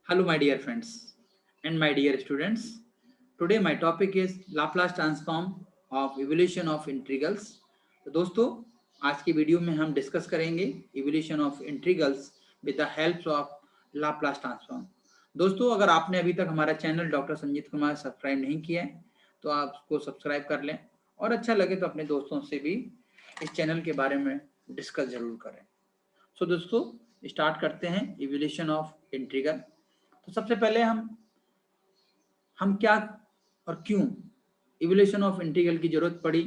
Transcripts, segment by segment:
Hello, my dear friends and my dear students. Today, my topic is Laplace transform of evolution of integrals. तो दोस्तों, आज की video में हम discuss करेंगे evolution of integrals with the help of Laplace transform. दोस्तों, अगर आपने अभी तक हमारा channel doctor Sanjeet Kumar subscribe नहीं किया है, तो आप उसको सब्सक्राइब कर लें और अच्छा लगे तो अपने दोस्तों से भी इस चैनल के बारे में डिस्कस जरूर करें. सो दोस्तों, स्टार्ट करते हैं evolution of integral. तो सबसे पहले हम क्या और क्यों इवोल्यूशन ऑफ इंटीग्रल की जरूरत पड़ी,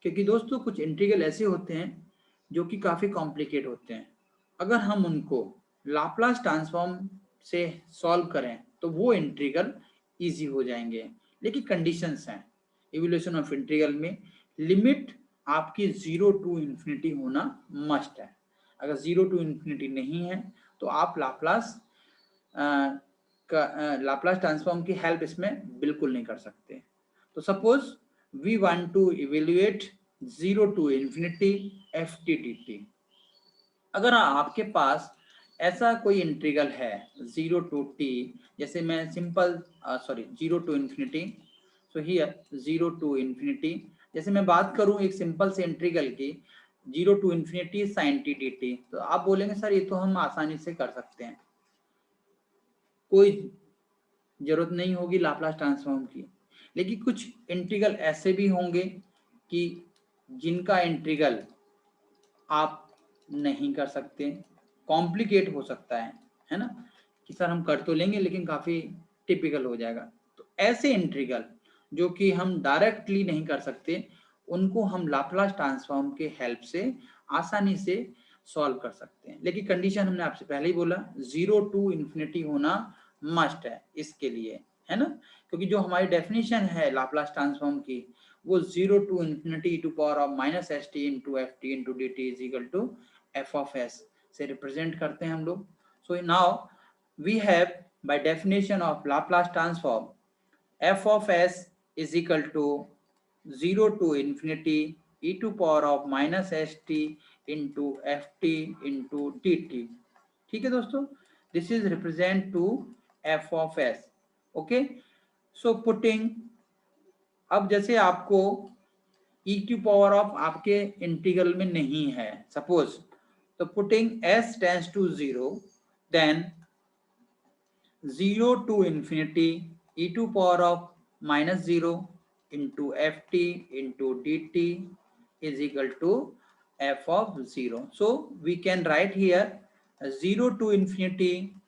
क्योंकि दोस्तों कुछ इंटीग्रल ऐसे होते हैं जो कि काफी कॉम्प्लिकेट होते हैं. अगर हम उनको लाप्लास ट्रांसफॉर्म से सॉल्व करें तो वो इंटीग्रल इजी हो जाएंगे. लेकिन कंडीशंस हैं इवोल्यूशन ऑफ इंटीग्रल में. लिमिट आपकी 0 टू इन्फिनिटी होना मस्ट है. अगर 0 टू इन्फिनिटी नहीं है तो आप लाप्लास ट्रांसफॉर्म की हेल्प इसमें बिल्कुल नहीं कर सकते. तो suppose we want to evaluate 0 to infinity F T D T. अगर आपके पास ऐसा कोई इंटीग्रल है 0 टू टी, जैसे मैं simple 0 to infinity, so here 0 to infinity, जैसे मैं बात करूं एक सिंपल से इंटीग्रल की 0 to infinity sine T D T, तो आप बोलेंगे सर ये तो हम आसानी से कर सकते हैं, कोई जरूरत नहीं होगी लाप्लास ट्रांसफॉर्म की. लेकिन कुछ इंटीग्रल ऐसे भी होंगे कि जिनका इंटीग्रल आप नहीं कर सकते, कॉम्प्लिकेट हो सकता है ना, कि सर हम कर तो लेंगे लेकिन काफी टिपिकल हो जाएगा. तो ऐसे इंटीग्रल जो कि हम डायरेक्टली नहीं कर सकते, उनको हम लाप्लास ट्रांसफॉर्म के हेल्प से आसानी से सॉल्व कर सकते हैं. लेकिन कंडीशन हमने आपसे पहले ही बोला 0 टू इन्फिनिटी होना मस्ट है इसके लिए, है ना, क्योंकि जो हमारी डेफिनेशन है लाप्लास ट्रांसफॉर्म की वो 0 to infinity to power of minus S T into F T into D T is equal to F of S से रिप्रेजेंट करते हैं हम लोग. So now we have by definition of Laplace transform F of S is equal to 0 to infinity e to power of minus S T into F T into D T. ठीक है दोस्तों, this is represent to F of S. Okay, so putting, अब जैसे आपको e की power of आपके integral में नहीं है सपोज, तो putting s tends to 0, then 0 to infinity e to power of minus 0 into F T into D T is equal to F of 0. So we can write here 0 to infinity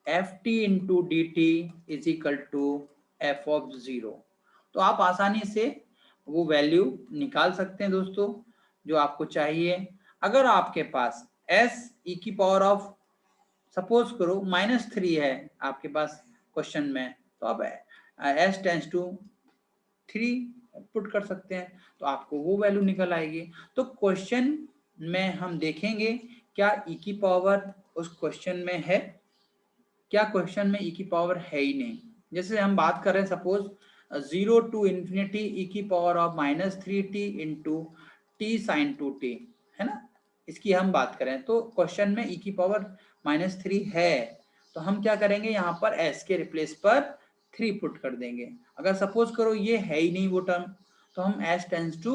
F T into D T is equal to F of 0. तो आप आसानी से वो value निकाल सकते हैं दोस्तों जो आपको चाहिए. अगर आपके पास s e की पावर ऑफ सपोज करो -3 है आपके पास क्वेश्चन में, तो आप s टेंस टू 3 पुट कर सकते हैं, तो आपको वो वैल्यू निकल आएगी. तो क्वेश्चन में हम देखेंगे क्या e की पावर उस क्वेश्चन में है, क्या क्वेश्चन में e की पावर है ही नहीं. जैसे हम बात कर रहे हैं सपोज 0 टू इन्फिनिटी e की power of -3t into T sine 2t, है ना, इसकी हम बात करें तो क्वेश्चन में e की पावर -3 है, तो हम क्या करेंगे यहाँ पर s के रिप्लेस पर 3 पुट कर देंगे. अगर सपोज करो ये है ही नहीं वो टर्म, तो हम s टेंस टू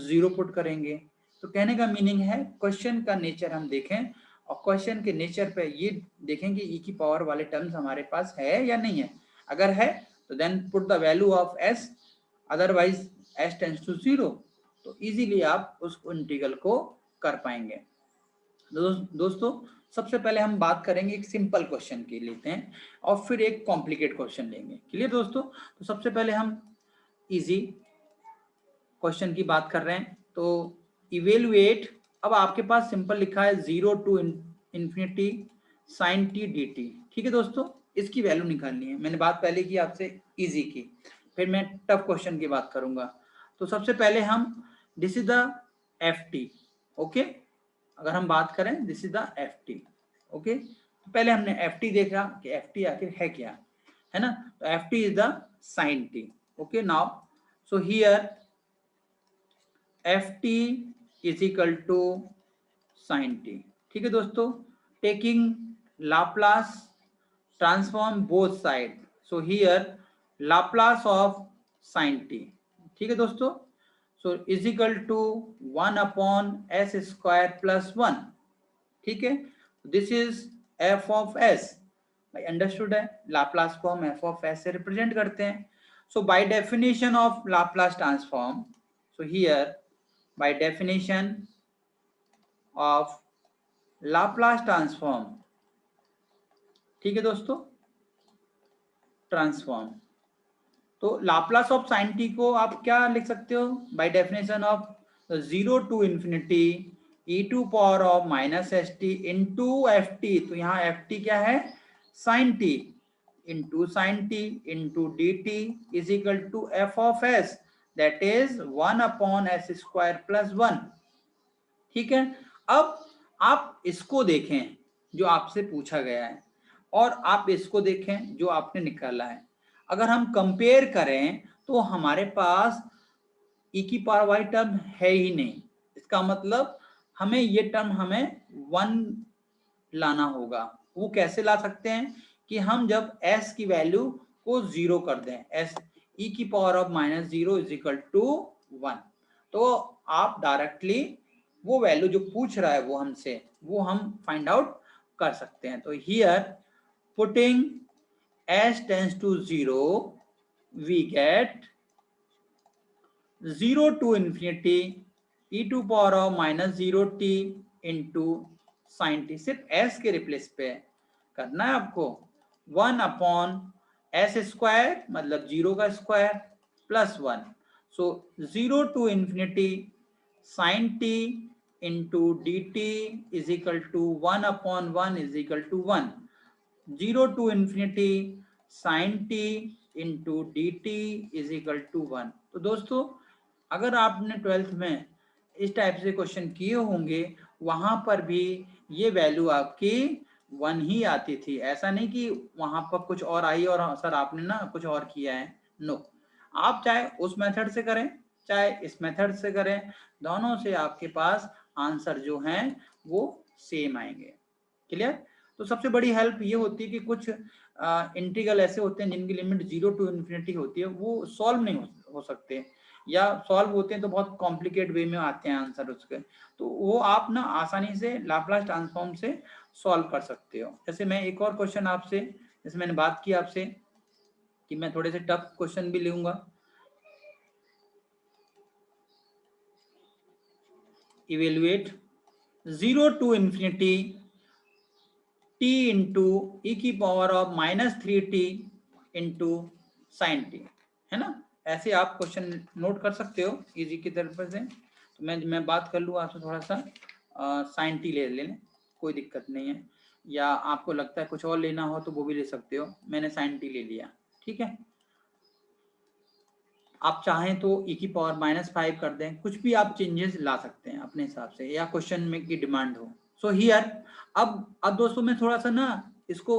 0 पुट करेंगे. तो कहने का मीनिंग है क्वेश्चन का नेचर हम देखें और क्वेश्चन के नेचर पे ये देखें कि e की पावर वाले टर्म्स हमारे पास है या नहीं है. अगर है तो then put the value of s, otherwise s tends to 0, तो इजीली आप उस इंटीग्रल को कर पाएंगे. दोस्तों सबसे पहले हम बात करेंगे एक सिंपल क्वेश्चन की लेते हैं और फिर एक कॉम्प्लिकेट क्वेश्चन लेंगे. क्लियर दोस्तों, तो सबसे पहले हम इजी क्वेश्चन की बात कर रहे हैं. तो इवेलुएट, अब आपके पास सिंपल लिखा है 0 to infinity sine T D T. ठीक है दोस्तों, इसकी वैल्यू निकालनी है. मैंने बात पहले की आपसे इजी की, फिर मैं टफ क्वेश्चन की बात करूंगा. तो सबसे पहले हम this is the F T. Okay, अगर हम बात करें this is the F T. Okay, तो पहले हमने एफ टी देखा कि एफ टी आखिर है क्या, है ना. तो F T is the sine T. Okay, now so here F T is equal to sine T. ठीक है दोस्तों, taking Laplace transform both side. So here Laplace of sin t. ठीक है दोस्तों, so is equal to 1 upon s square plus 1. ठीक है, this is f of s. भाई understood है, लाप्लास को हम f of s से रिप्रेजेंट करते हैं. So by definition of Laplace transform, so here by definition of Laplace transform, ठीक है दोस्तों, ट्रांसफॉर्म, तो लाप्लास ऑफ साइन टी को आप क्या लिख सकते हो, by definition of 0 to infinity e to power of minus S T into F T. तो यहाँ एफ टी क्या है, sine T, into sine T into D T is equal to F of S, that is 1 upon S square plus 1. ठीक है, अब आप इसको देखें जो आपसे पूछा गया है, और आप इसको देखें जो आपने निकाला है. अगर हम कंपेयर करें तो हमारे पास e की पावर वाई टर्म है ही नहीं. इसका मतलब हमें ये टर्म हमें 1 लाना होगा. वो कैसे ला सकते हैं कि हम जब s की वैल्यू को 0 कर दें, s e की power of minus 0 is equal to 1, तो आप डायरेक्टली वो वैल्यू जो पूछ रहा है वो हमसे, वो हम फाइंड आउट कर सकते हैं. तो here putting s tends to 0, we get 0 to infinity e to power of minus 0t into sin t. सिर्फ s के रिप्लेस पे करना है आपको. 1 अपॉन s स्क्वायर मतलब 0 का square plus 1. So 0 to infinity sin t into dt is equal to 1 upon 1 is equal to 1. 0 to infinity sin t into dt is equal to 1. तो दोस्तों अगर आपने 12th में इस टाइप से क्वेश्चन किए होंगे, वहां पर भी ये वैल्यू आपकी 1 ही आती थी. ऐसा नहीं कि वहां पर कुछ और आई और सर आपने ना कुछ और किया है. नो, आप चाहे उस मेथड से करें चाहे इस मेथड से करें, दोनों से आपके पास आंसर जो हैं वो सेम आएंगे. क्लियर? तो सबसे बड़ी हेल्प ये होती है कि कुछ इंटीग्रल ऐसे होते हैं जिनकी लिमिट 0 टू इन्फिनिटी होती है, वो सॉल्व नहीं हो सकते, या सॉल्व होते हैं तो बहुत कॉम्प्लिकेट वे में आते हैं आंसर उसके. तो वो आप ना आसानी से लाप्लास ट्रांसफॉर्म से सॉल्व कर सकते हो. जैसे मैं एक और क्वेश्चन आपसे, जैसे मैंने बात की आपसे कि मैं थोड़े से टफ क्वेश्चन भी लूंगा. Evaluate 0 to infinity t into e की power of minus 3t into sine t, है ना. ऐसे आप क्वेश्चन नोट कर सकते हो इजी की तरफ से. तो मैं बात कर लूँ आपसे थोड़ा सा, साइन टी ले लें, कोई दिक्कत नहीं है, या आपको लगता है कुछ और लेना हो तो वो भी ले सकते हो. मैंने साइन टी ले लिया, ठीक है. आप चाहें तो e की पावर -5 कर दें, कुछ भी आप चेंजेस ला सकते हैं अपने हिसाब से, या क्वेश्चन में की डिमांड हो. सो हियर अब दोस्तों मैं थोड़ा सा ना इसको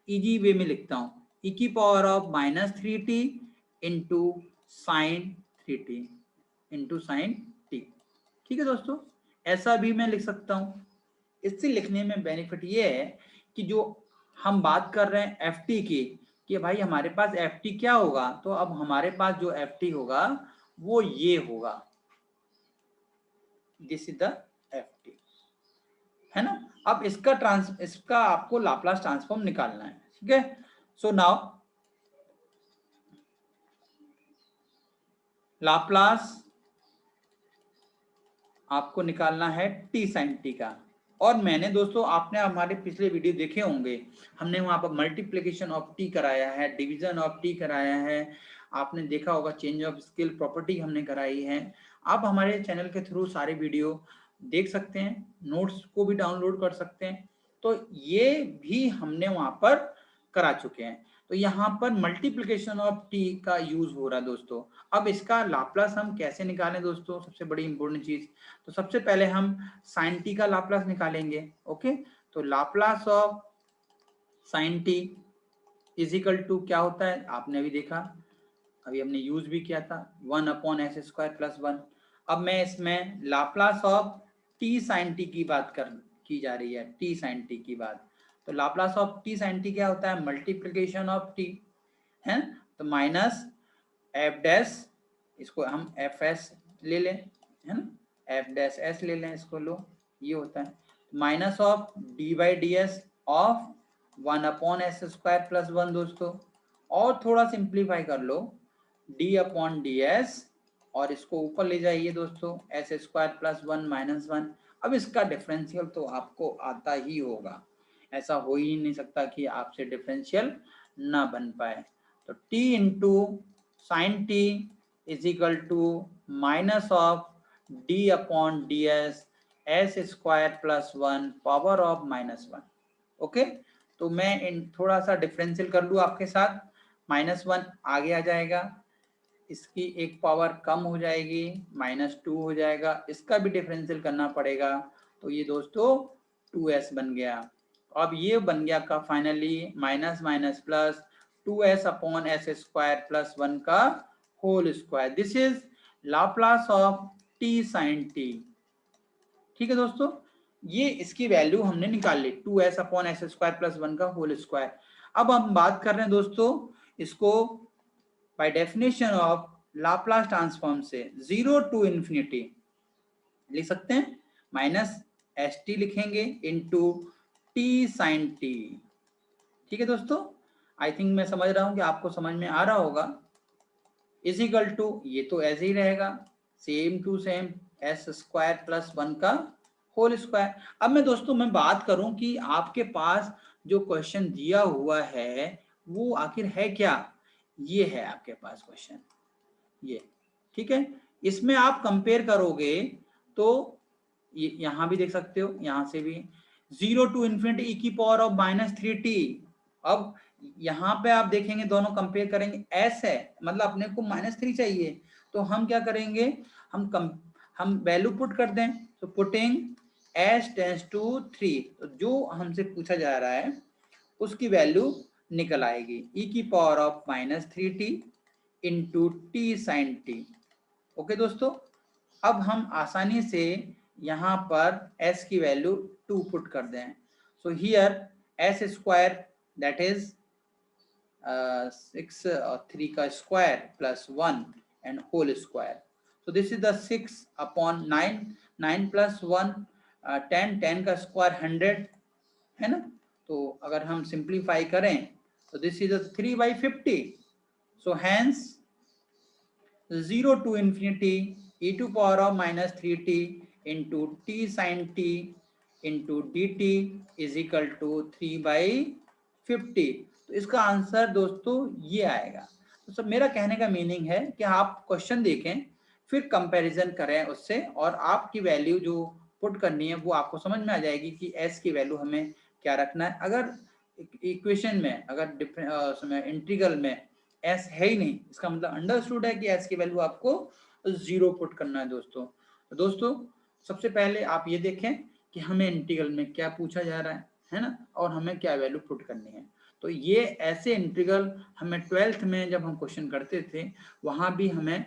इजी वे में लिखता हूँ. e की power of -3t into sign 3t into sign t. ठीक है दोस्तों, ऐसा भी मैं लिख सकता हूँ. इससे लिखने में बेनिफिट ये है कि जो हम बात कर रहे हैं एफ टी की, कि भाई हमारे पास एफ टी क्या होगा, तो अब हमारे पास जो एफ टी होगा वो ये होगा, this is the F T, है ना. अब इसका आपको लाप्लास ट्रांसफॉर्म निकालना है. ठीक है, सो नाउ लाप्लास आपको निकालना है टी साइन टी का. और मैंने दोस्तों, आपने हमारे पिछले वीडियो देखे होंगे, हमने वहां पर मल्टीप्लिकेशन ऑफ टी कराया है, डिवीजन ऑफ टी कराया है, आपने देखा होगा चेंज ऑफ स्केल प्रॉपर्टी हमने कराई है. आप हमारे चैनल के थ्रू सारे वीडियो देख सकते हैं, नोट्स को भी डाउनलोड कर सकते हैं. तो ये भी हमने वहां पर करा चुके हैं. तो यहाँ पर मल्टीप्लिकेशन ऑफ टी का यूज हो रहा है दोस्तों. अब इसका लाप्लास हम कैसे निकालें दोस्तों, सबसे बड़ी इंपॉर्टेंट चीज. तो सबसे पहले हम साइन टी का लाप्लास निकालेंगे. ओके, तो Laplace of sine T is equal to क्या होता है, आपने अभी देखा, अभी हमने यूज भी किया था, 1 अपॉन एस स्क्वायर प्लस 1. अब मैं इसमें Laplace of T sine T की बात की जा रही है, टी साइन टी की बात. तो Laplace of T sine T क्या होता है, मल्टीप्लीकेशन ऑफ टी है। तो माइनस एफ डैश, इसको हम एफ एस ले लें, है ना, एफ डैश एस ले लें, इसको लो, ये होता है minus of D by D S of 1/s² plus 1 दोस्तों। और थोड़ा सिंप्लीफाई कर लो, डी अपॉन डी एस और इसको ऊपर ले जाइए दोस्तों, s² प्लस 1 माइनस 1। अब इसका डिफरेंशियल तो आपको आता ही होगा, ऐसा हो ही नहीं सकता कि आपसे डिफरेंशियल ना बन पाए। तो t into sine T is equal to minus of D upon D S s² plus 1 power of minus 1। Okay, तो मैं इन थोड़ा सा डिफरेंशियल कर लूँ आपके साथ, -1 आगे आ जाएगा, इसकी एक पावर कम हो जाएगी, -2 हो जाएगा, इसका भी डिफरेंशियल करना पड़ेगा, तो ये दोस्तों 2s बन गया। अब ये बन गया का finally minus minus plus 2s upon s² plus 1 का whole square. This is Laplace of t sine t। ठीक है दोस्तों, ये इसकी वैल्यू हमने निकाल ली, 2s अपॉन s² प्लस 1 का होल स्क्वायर। अब हम बात कर रहे हैं दोस्तों इसको bye definition of Laplace transform से, 0 टू इंफिनिटी लिख सकते हैं, माइनस एस टी लिखेंगे इंटू टी साइन टी। ठीक है दोस्तों, आई थिंक मैं समझ रहा हूं कि आपको समझ में आ रहा होगा। इज इक्वल टू, ये तो ऐसे ही रहेगा, same to same s² plus 1 का होल स्क्वायर। अब मैं दोस्तों मैं बात करूं कि आपके पास जो क्वेश्चन दिया हुआ है वो आखिर है क्या, ये है आपके पास क्वेश्चन, ये ठीक है। इसमें आप कंपेयर करोगे तो यहां भी देख सकते हो, यहां से भी 0 टू इन्फिनिटी ई की पावर ऑफ -3t। अब यहाँ पे आप देखेंगे दोनों कंपेयर करेंगे, s है मतलब अपने को -3 चाहिए, तो हम क्या करेंगे, हम वैल्यू पुट कर दें, तो पुटिंग s टेंस टू 3, तो जो हमसे पूछा जा रहा है उसकी वैल्यू निकल आएगी e की power of -3t into T sine T. Okay दोस्तों, अब हम आसानी से यहाँ पर s की वैल्यू 2 पुट कर दें, so here s² that is 6 और 3 का square plus 1 and whole square. So this is the 6 upon 9, 9 plus 1 10, 10 का स्क्वायर 100 है ना। तो अगर हम सिंप्लीफाई करें तो this is 3/50। So hence 0 to infinity e to power of -3t into t sin t into dt is equal to 3/50। तो इसका आंसर दोस्तों ये आएगा। तो सब मेरा कहने का मीनिंग है कि आप क्वेश्चन देखें फिर कंपैरिजन करें उससे, और आपकी वैल्यू जो पुट करनी है वो आपको समझ में आ जाएगी कि s की वैल्यू हमें क्या रखना है। अगर इक्वेशन में, अगर इंटीग्रल में s है ही नहीं, इसका मतलब अंडरस्टूड है कि s की वैल्यू आपको 0 पुट करना है दोस्तों। तो दोस्तों सबसे पहले आप ये देखें कि हमें इंटीग्रल में क्या पूछा जा रहा है ना, और हमें क्या वैल्यू पुट करनी है। तो ये ऐसे इंटीग्रल हमें 12th में जब हम क्वेश्चन करते थे वहां भी हमें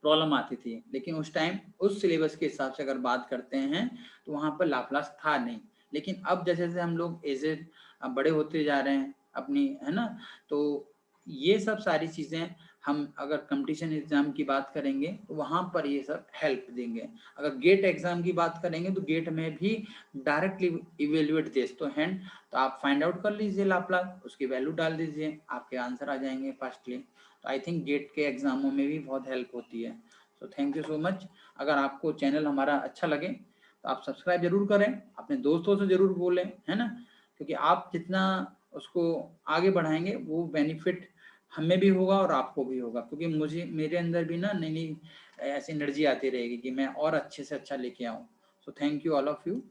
प्रॉब्लम आती थी, लेकिन उस टाइम उस सिलेबस के हिसाब से अगर बात करते हैं तो वहां पर लाप्लास था नहीं। लेकिन अब जैसे जैसे हम लोग एजेड बड़े होते जा रहे हैं अपनी, है ना, तो ये सब सारी चीजें हम अगर कंपटीशन एग्जाम की बात करेंगे तो वहां पर ये सब हेल्प देंगे। अगर गेट एग्जाम की बात करेंगे तो गेट में भी डायरेक्टली इवेल्युएट दे तो हैंड, तो आप फाइंड आउट कर लीजिए लाप्लास, उसकी वैल्यू डाल दीजिए, आपके आंसर आ जाएंगे फास्टली। तो आई थिंक गेट के एग्जामों में भी बहुत हेल्प होती है। So thank you so much. अगर आपको चैनल हमारा अच्छा लगे तो आप सब्सक्राइब जरूर करें, अपने दोस्तों से जरूर बोलें, है ना, क्योंकि आप जितना उसको आगे बढ़ाएंगे वो बेनिफिट हमें भी होगा और आपको भी होगा, क्योंकि मुझे मेरे अंदर भी ना नई नई ऐसी एनर्जी आती रहेगी कि मैं और अच्छे से अच्छा लेके आऊँ। So thank you all of you.